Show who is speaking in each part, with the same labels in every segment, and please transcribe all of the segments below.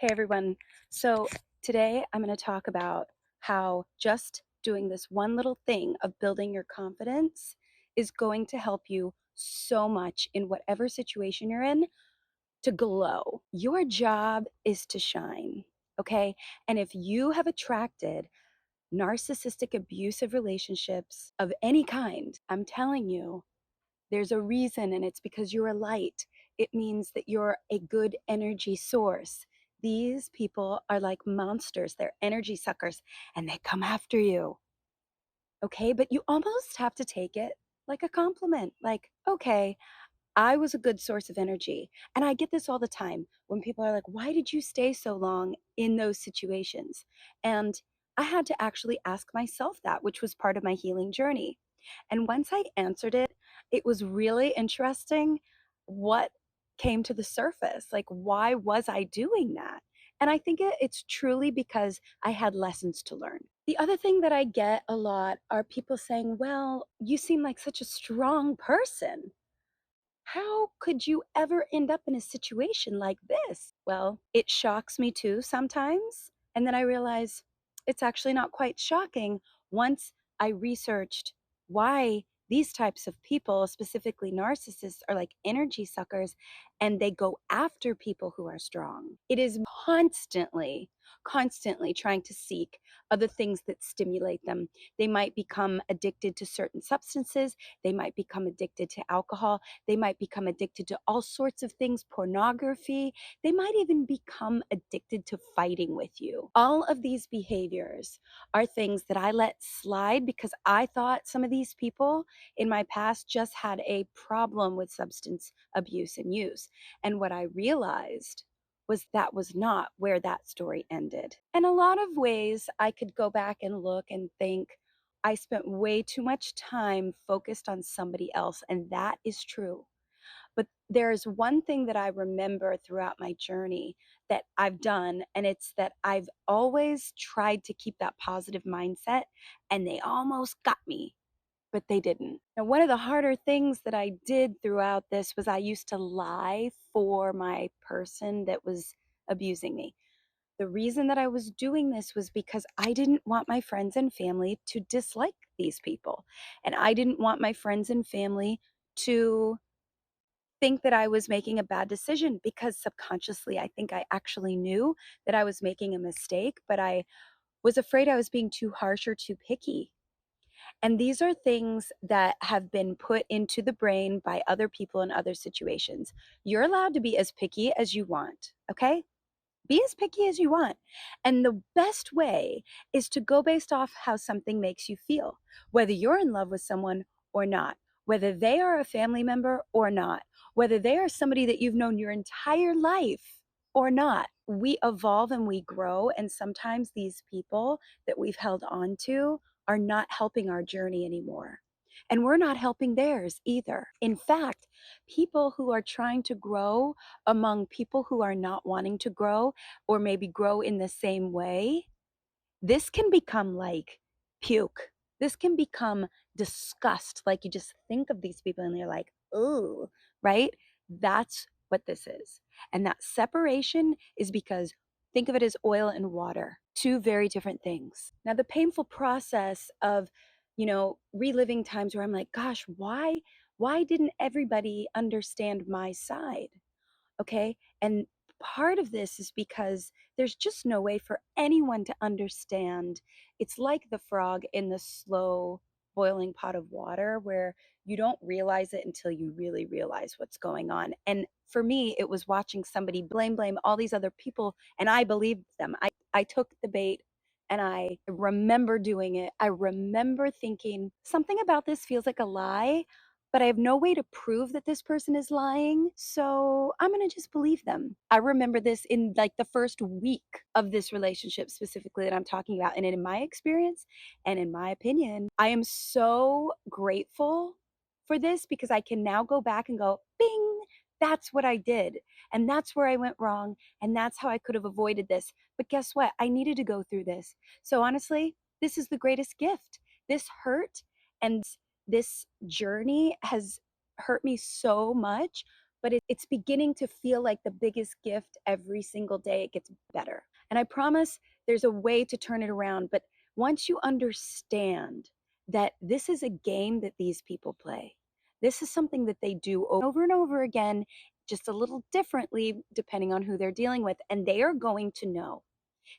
Speaker 1: Hey everyone. So today I'm going to talk about how just doing this one little thing of building your confidence is going to help you so much in whatever situation you're in to glow. Your job is to shine, okay? And if you have attracted narcissistic abusive relationships of any kind, I'm telling you, there's a reason, and it's because you're a light. It means that you're a good energy source. These people are like monsters, they're energy suckers, and they come after you. Okay, but you almost have to take it like a compliment. Like, okay, I was a good source of energy. And I get this all the time when people are like, why did you stay so long in those situations? And I had to actually ask myself that, which was part of my healing journey. And once I answered it, it was really interesting what came to the surface. Like, why was I doing that? And I think it's truly because I had lessons to learn. The other thing that I get a lot are people saying, well, you seem like such a strong person. How could you ever end up in a situation like this? Well, it shocks me too sometimes. And then I realize it's actually not quite shocking once I researched why these types of people, specifically narcissists, are like energy suckers and they go after people who are strong. It is constantly trying to seek other things that stimulate them. They might become addicted to certain substances, they might become addicted to alcohol. They might become addicted to all sorts of things, pornography. They might even become addicted to fighting with you. All of these behaviors are things that I let slide because I thought some of these people in my past just had a problem with substance abuse and use. And what I realized was that was not where that story ended. In a lot of ways, I could go back and look and think, I spent way too much time focused on somebody else, and that is true. But there is one thing that I remember throughout my journey that I've done, and it's that I've always tried to keep that positive mindset, and they almost got me, but they didn't. Now, one of the harder things that I did throughout this was I used to lie for my person that was abusing me. The reason that I was doing this was because I didn't want my friends and family to dislike these people. And I didn't want my friends and family to think that I was making a bad decision because subconsciously I think I actually knew that I was making a mistake, but I was afraid I was being too harsh or too picky. And these are things that have been put into the brain by other people in other situations. You're allowed to be as picky as you want, okay? Be as picky as you want. And the best way is to go based off how something makes you feel, whether you're in love with someone or not, whether they are a family member or not, whether they are somebody that you've known your entire life or not. We evolve and we grow. And sometimes these people that we've held on to are not helping our journey anymore. And we're not helping theirs either. In fact, people who are trying to grow among people who are not wanting to grow or maybe grow in the same way, this can become like puke. This can become disgust. Like you just think of these people and you're like, oh, right? That's what this is. And that separation is because think of it as oil and water, two very different things. Now, the painful process of, reliving times where I'm like, gosh, why didn't everybody understand my side? Okay. And part of this is because there's just no way for anyone to understand. It's like the frog in the slow boiling pot of water where you don't realize it until you really realize what's going on. And for me, it was watching somebody blame all these other people, and I believed them. I took the bait. And I remember doing it. I remember thinking something about this feels like a lie, but I have no way to prove that this person is lying. So I'm going to just believe them. I remember this in like the first week of this relationship specifically that I'm talking about. And in my experience and in my opinion, I am so grateful for this because I can now go back and go, bing, that's what I did. And that's where I went wrong. And that's how I could have avoided this. But guess what? I needed to go through this. So honestly, this is the greatest gift. This hurt and this journey has hurt me so much, but it's beginning to feel like the biggest gift every single day. It gets better. And I promise there's a way to turn it around. But once you understand that this is a game that these people play, this is something that they do over and over again, just a little differently depending on who they're dealing with. And they are going to know,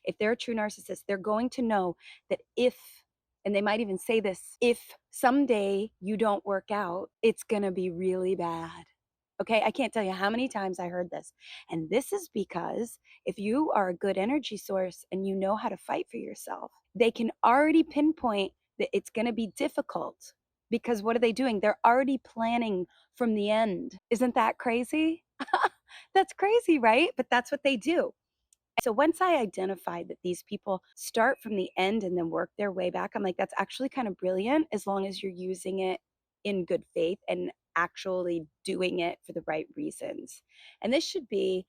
Speaker 1: if they're a true narcissist, they're going to know that if, and they might even say this, if someday you don't work out, it's going to be really bad. Okay, I can't tell you how many times I heard this. And this is because if you are a good energy source and you know how to fight for yourself, they can already pinpoint that it's going to be difficult. Because what are they doing? They're already planning from the end. Isn't that crazy? That's crazy, right? But that's what they do. So once I identified that these people start from the end and then work their way back, I'm like, that's actually kind of brilliant as long as you're using it in good faith and actually doing it for the right reasons. And this should be,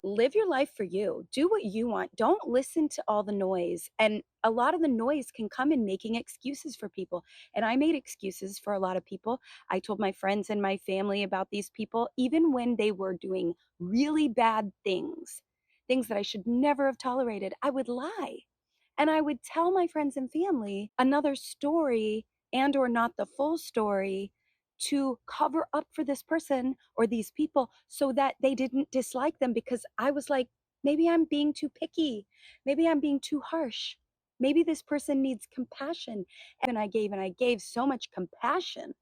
Speaker 1: live your life for you. Do what you want. Don't listen to all the noise. And a lot of the noise can come in making excuses for people. And I made excuses for a lot of people. I told my friends and my family about these people, even when they were doing really bad things that I should never have tolerated. I would lie. And I would tell my friends and family another story and or not the full story to cover up for this person or these people so that they didn't dislike them, because I was like, maybe I'm being too picky. Maybe I'm being too harsh. Maybe this person needs compassion. And I gave so much compassion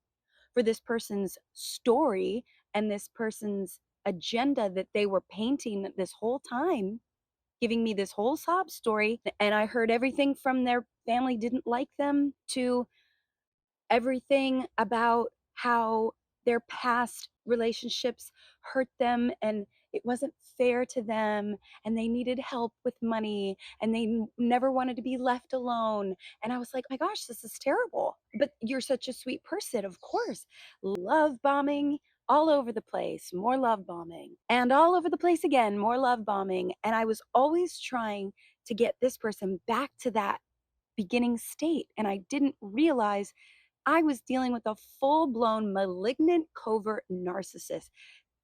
Speaker 1: for this person's story and this person's agenda that they were painting this whole time, giving me this whole sob story. And I heard everything from their family didn't like them to everything about how their past relationships hurt them and it wasn't fair to them and they needed help with money and they never wanted to be left alone. And I was like, oh my gosh, this is terrible. But you're such a sweet person, of course. Love bombing all over the place, more love bombing, and all over the place again, more love bombing. And I was always trying to get this person back to that beginning state. And I didn't realize I was dealing with a full blown malignant covert narcissist.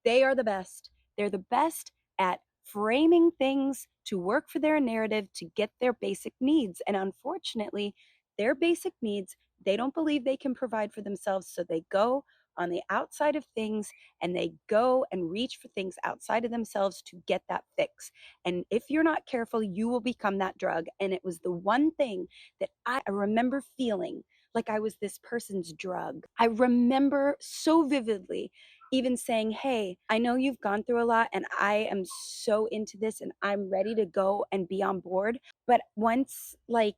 Speaker 1: They are the best. They're the best at framing things to work for their narrative to get their basic needs. And unfortunately, their basic needs, they don't believe they can provide for themselves. So they go on the outside of things and they go and reach for things outside of themselves to get that fix. And if you're not careful, you will become that drug. And it was the one thing that I remember feeling like I was this person's drug. I remember so vividly even saying, hey, I know you've gone through a lot and I am so into this and I'm ready to go and be on board. But once like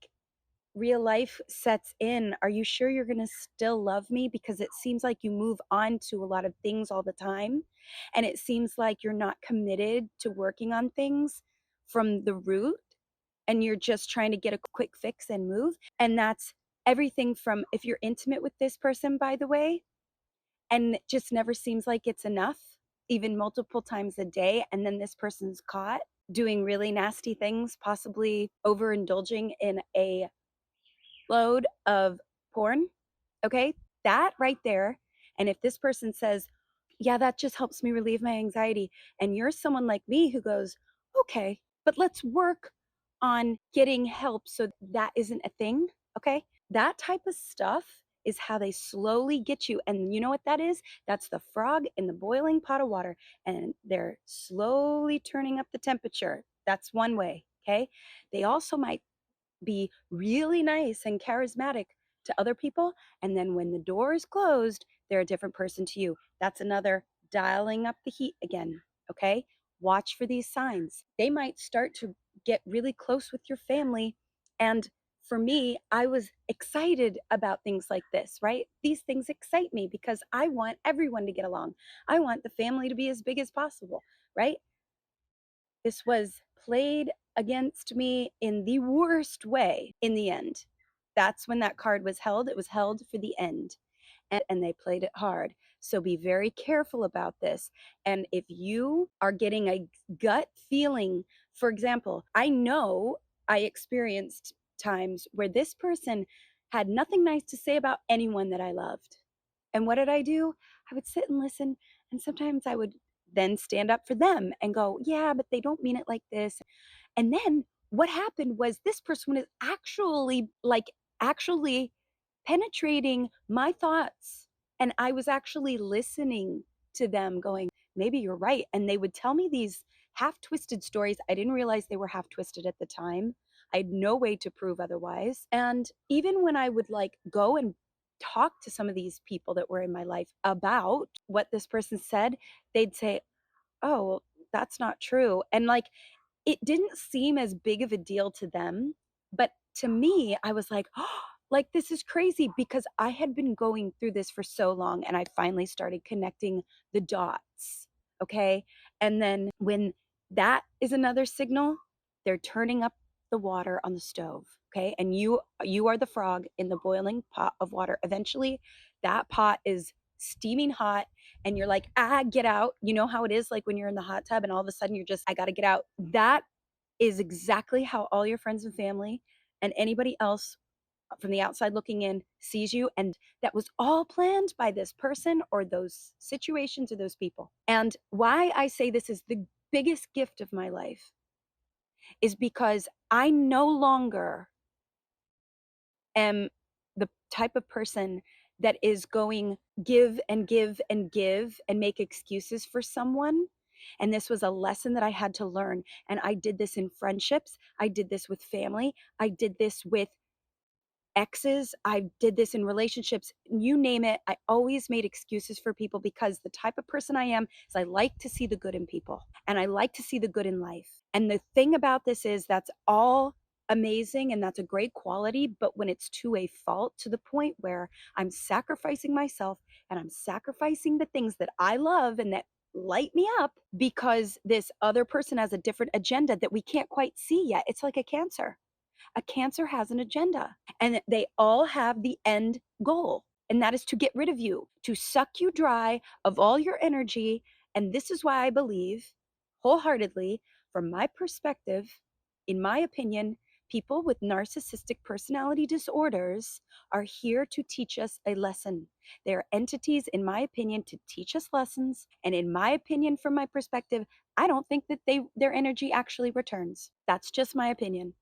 Speaker 1: real life sets in, are you sure you're going to still love me? Because it seems like you move on to a lot of things all the time. And it seems like you're not committed to working on things from the root and you're just trying to get a quick fix and move. And that's everything from if you're intimate with this person, by the way, and it just never seems like it's enough, even multiple times a day. And then this person's caught doing really nasty things, possibly overindulging in a load of porn. Okay, that right there. And if this person says, yeah, that just helps me relieve my anxiety, and you're someone like me who goes, okay, but let's work on getting help so that isn't a thing. Okay, that type of stuff is how they slowly get you. And you know what that is? That's the frog in the boiling pot of water, and they're slowly turning up the temperature. That's one way. Okay, they also might be really nice and charismatic to other people. And then when the door is closed, they're a different person to you. That's another dialing up the heat again. Okay. Watch for these signs. They might start to get really close with your family. And for me, I was excited about things like this, right? These things excite me because I want everyone to get along. I want the family to be as big as possible, right? This was played against me in the worst way in the end. That's when that card was held. It was held for the end. And they played it hard. So be very careful about this. And if you are getting a gut feeling, for example, I know I experienced times where this person had nothing nice to say about anyone that I loved. And what did I do? I would sit and listen And sometimes I would then stand up for them and go, yeah, but they don't mean it like this. And then what happened was this person was actually penetrating my thoughts. And I was actually listening to them going, maybe you're right. And they would tell me these half twisted stories. I didn't realize they were half twisted at the time. I had no way to prove otherwise. And even when I would like go and talk to some of these people that were in my life about what this person said, they'd say, oh, well, that's not true. And like, it didn't seem as big of a deal to them, but to me, I was like, "Oh, like, this is crazy," because I had been going through this for so long, and I finally started connecting the dots, okay? And then when that is another signal, they're turning up the water on the stove, okay? And you are the frog in the boiling pot of water. Eventually, that pot is steaming hot and you're like, ah, get out. You know how it is like when you're in the hot tub and all of a sudden you're just, I got to get out. That is exactly how all your friends and family and anybody else from the outside looking in sees you. And that was all planned by this person or those situations or those people. And why I say this is the biggest gift of my life is because I no longer am the type of person that is going give and give and give and make excuses for someone. And this was a lesson that I had to learn. And I did this in friendships. I did this with family. I did this with exes. I did this in relationships. You name it. I always made excuses for people because the type of person I am is I like to see the good in people and I like to see the good in life. And the thing about this is that's all amazing and that's a great quality. But when it's to a fault, to the point where I'm sacrificing myself and I'm sacrificing the things that I love and that light me up because this other person has a different agenda that we can't quite see yet. It's like a cancer. A cancer has an agenda, and they all have the end goal, and that is to get rid of you, to suck you dry of all your energy. And this is why I believe wholeheartedly, from my perspective, in my opinion, people with narcissistic personality disorders are here to teach us a lesson. They are entities, in my opinion, to teach us lessons. And in my opinion, from my perspective, I don't think that their energy actually returns. That's just my opinion.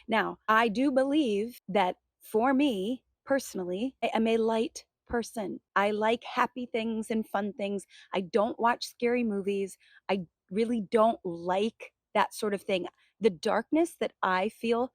Speaker 1: Now, I do believe that for me personally, I am a light person. I like happy things and fun things. I don't watch scary movies. I really don't like that sort of thing. The darkness that I feel,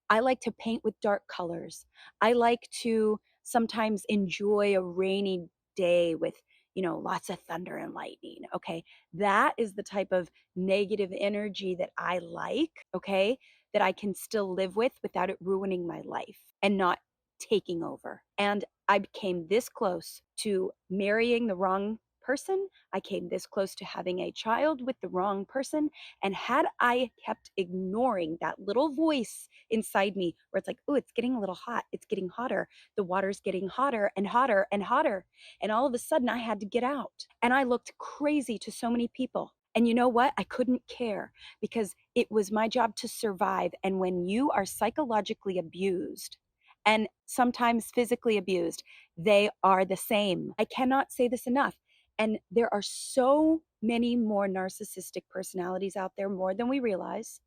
Speaker 1: I like to paint with dark colors. I like to sometimes enjoy a rainy day with, lots of thunder and lightning. Okay. That is the type of negative energy that I like. Okay. That I can still live with without it ruining my life and not taking over. And I came this close to marrying the wrong person. I came this close to having a child with the wrong person. And had I kept ignoring that little voice inside me where it's like, oh, it's getting a little hot, it's getting hotter, the water's getting hotter and hotter and hotter. And all of a sudden, I had to get out. And I looked crazy to so many people. And you know what? I couldn't care because it was my job to survive. And when you are psychologically abused, and sometimes physically abused, they are the same. I cannot say this enough. And there are so many more narcissistic personalities out there, more than we realize.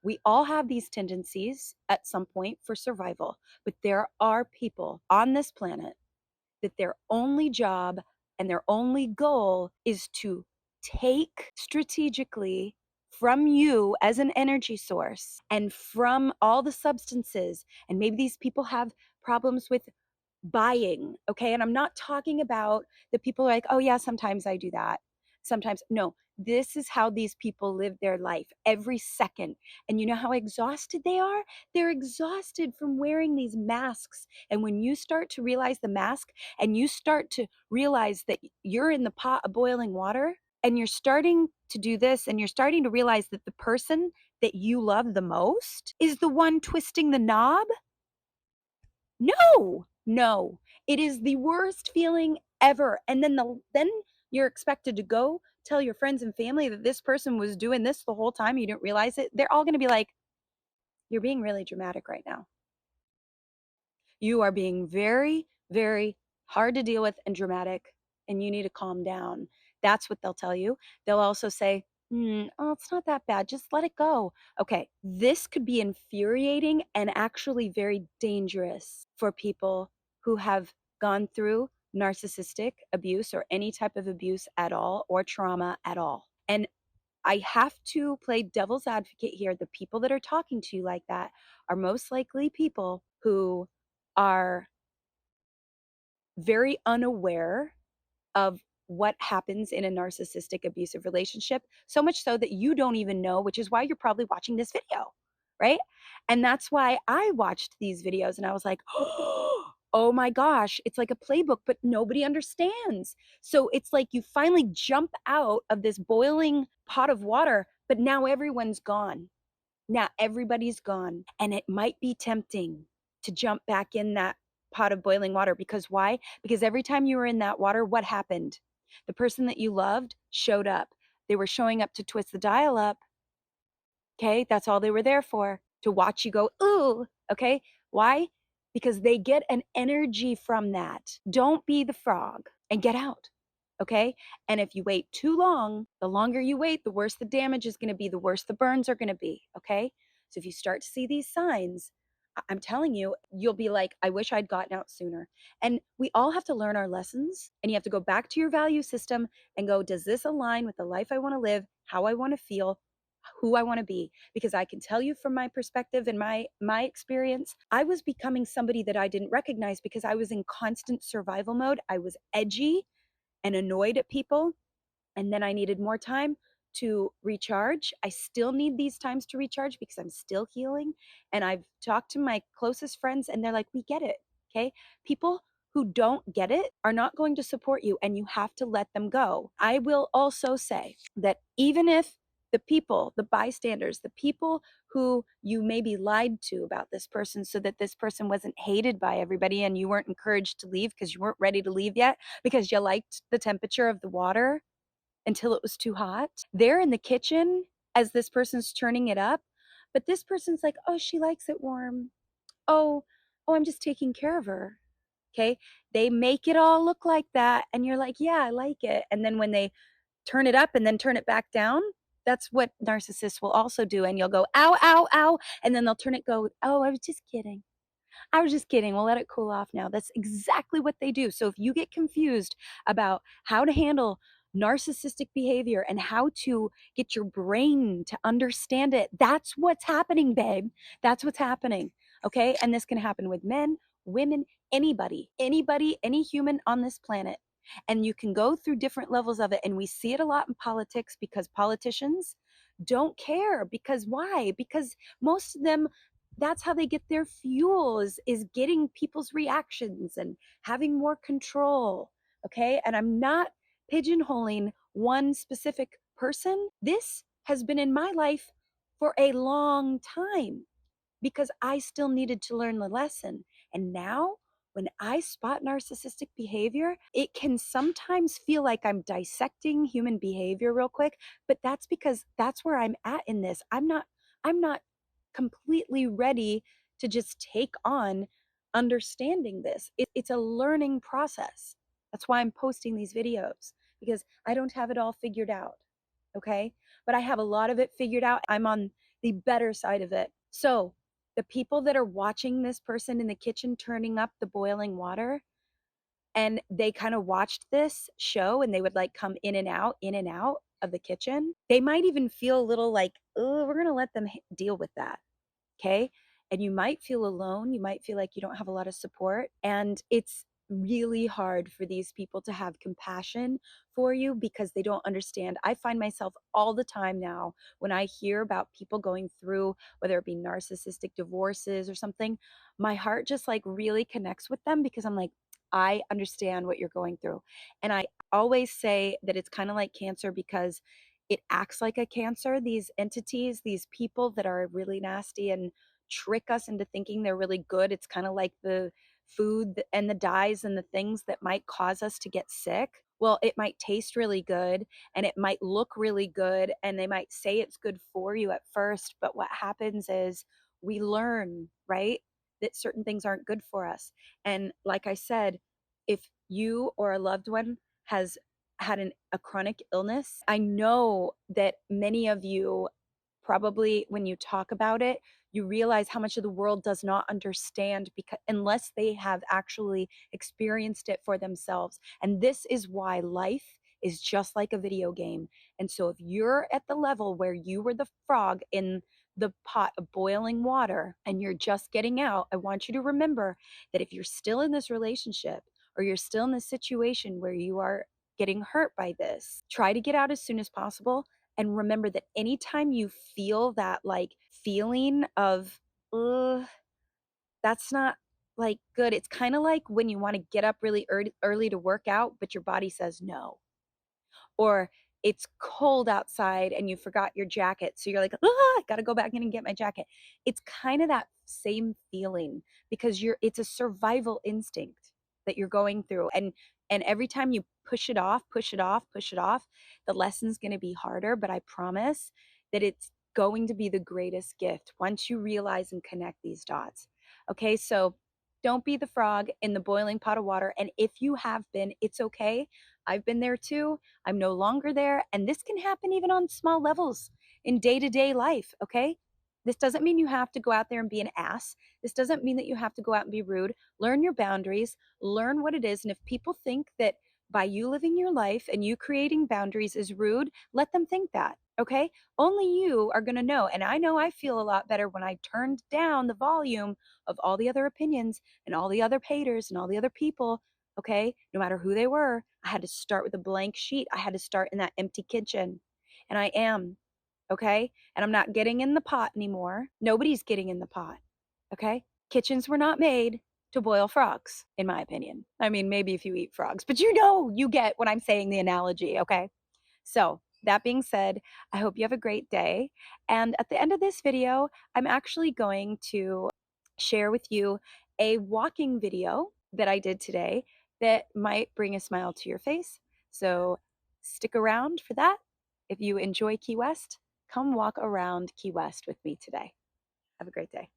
Speaker 1: We all have these tendencies at some point for survival, but there are people on this planet that their only job and their only goal is to take strategically from you as an energy source and from all the substances. And maybe these people have problems with buying, okay? And I'm not talking about the people who are like, oh, yeah, sometimes I do that. Sometimes, no, this is how these people live their life every second. And you know how exhausted they are? They're exhausted from wearing these masks. And when you start to realize the mask and you start to realize that you're in the pot of boiling water and you're starting to do this and you're starting to realize that the person that you love the most is the one twisting the knob. No, no. It is the worst feeling ever. And then you're expected to go tell your friends and family that this person was doing this the whole time. You didn't realize it. They're all going to be like, you're being really dramatic right now. You are being very, very hard to deal with and dramatic, and you need to calm down. That's what they'll tell you. They'll also say, oh, it's not that bad. Just let it go. Okay, this could be infuriating and actually very dangerous for people who have gone through narcissistic abuse or any type of abuse at all or trauma at all. And I have to play devil's advocate here. The people that are talking to you like that are most likely people who are very unaware of what happens in a narcissistic abusive relationship, so much so that you don't even know, which is why you're probably watching this video, right? And that's why I watched these videos and I was like, oh my gosh, it's like a playbook, but nobody understands. So it's like you finally jump out of this boiling pot of water, but now everyone's gone. Now everybody's gone. And it might be tempting to jump back in that pot of boiling water because why? Because every time you were in that water, what happened? The person that you loved showed up. They were showing up to twist the dial up. Okay. That's all they were there for, to watch you go, ooh. Okay. Why? Because they get an energy from that. Don't be the frog and get out. Okay. And if you wait too long, the longer you wait, the worse the damage is going to be, the worse the burns are going to be. Okay. So if you start to see these signs, I'm telling you, you'll be like, I wish I'd gotten out sooner. And we all have to learn our lessons, and you have to go back to your value system and go, does this align with the life I want to live, how I want to feel, who I want to be? Because I can tell you from my perspective and my experience, I was becoming somebody that I didn't recognize because I was in constant survival mode. I was edgy and annoyed at people, and then I needed more time to recharge. I still need these times to recharge because I'm still healing. And I've talked to my closest friends and they're like, we get it. Okay. People who don't get it are not going to support you and you have to let them go. I will also say that even if the people, the bystanders, the people who you maybe lied to about this person so that this person wasn't hated by everybody and you weren't encouraged to leave because you weren't ready to leave yet because you liked the temperature of the water until it was too hot. They're in the kitchen as this person's turning it up, but this person's like, "Oh, she likes it warm. Oh, oh, I'm just taking care of her." Okay? They make it all look like that and you're like, "Yeah, I like it." And then when they turn it up and then turn it back down, that's what narcissists will also do, and you'll go, "Ow, ow, ow," and then they'll turn it go, "Oh, I was just kidding. I was just kidding. We'll let it cool off now." That's exactly what they do. So if you get confused about how to handle narcissistic behavior and how to get your brain to understand it, that's what's happening, babe. That's what's happening. Okay. And this can happen with men, women, anybody, any human on this planet. And you can go through different levels of it. And we see it a lot in politics because politicians don't care. Because why? Because most of them, that's how they get their fuel, is getting people's reactions and having more control. Okay. And I'm not pigeonholing one specific person. This has been in my life for a long time because I still needed to learn the lesson. And now, when I spot narcissistic behavior, it can sometimes feel like I'm dissecting human behavior real quick, but that's because that's where I'm at in this. I'm not completely ready to just take on understanding this. It's a learning process. That's why I'm posting these videos, because I don't have it all figured out. Okay. But I have a lot of it figured out. I'm on the better side of it. So, the people that are watching this person in the kitchen turning up the boiling water, and they kind of watched this show and they would like come in and out of the kitchen, they might even feel a little like, oh, we're going to let them deal with that. Okay. And you might feel alone. You might feel like you don't have a lot of support. And it's really hard for these people to have compassion for you because they don't understand. I find myself all the time now when I hear about people going through, whether it be narcissistic divorces or something, my heart just like really connects with them because I'm like, I understand what you're going through. And I always say that it's kind of like cancer because it acts like a cancer. These entities, these people that are really nasty and trick us into thinking they're really good. It's kind of like the food and the dyes and the things that might cause us to get sick. Well, it might taste really good and it might look really good and they might say it's good for you at first, but what happens is we learn, right, that certain things aren't good for us. And like I said, if you or a loved one has had a chronic illness. I know that many of you probably, when you talk about it, you realize how much of the world does not understand, because unless they have actually experienced it for themselves. And this is why life is just like a video game. And so if you're at the level where you were the frog in the pot of boiling water and you're just getting out, I want you to remember that if you're still in this relationship, or you're still in this situation where you are getting hurt by this, try to get out as soon as possible. And remember that anytime you feel that like feeling of, ugh, that's not like good. It's kind of like when you want to get up really early to work out, but your body says no. Or it's cold outside and you forgot your jacket. So you're like, I got to go back in and get my jacket. It's kind of that same feeling, because it's a survival instinct that you're going through. And every time you push it off, push it off, push it off, the lesson's going to be harder, but I promise that it's going to be the greatest gift once you realize and connect these dots. Okay, so don't be the frog in the boiling pot of water. And if you have been, it's okay. I've been there too. I'm no longer there. And this can happen even on small levels in day-to-day life, okay? This doesn't mean you have to go out there and be an ass. This doesn't mean that you have to go out and be rude. Learn your boundaries, learn what it is. And if people think that by you living your life and you creating boundaries is rude, let them think that, okay? Only you are going to know. And I know I feel a lot better when I turned down the volume of all the other opinions and all the other haters and all the other people. Okay, no matter who they were, I had to start with a blank sheet. I had to start in that empty kitchen. And I am, okay? And I'm not getting in the pot anymore. Nobody's getting in the pot, okay? Kitchens were not made to boil frogs, in my opinion. I mean, maybe if you eat frogs, but you get what I'm saying, the analogy, okay? So, that being said, I hope you have a great day. And at the end of this video, I'm actually going to share with you a walking video that I did today that might bring a smile to your face. So, stick around for that. If you enjoy Key West, come walk around Key West with me today. Have a great day.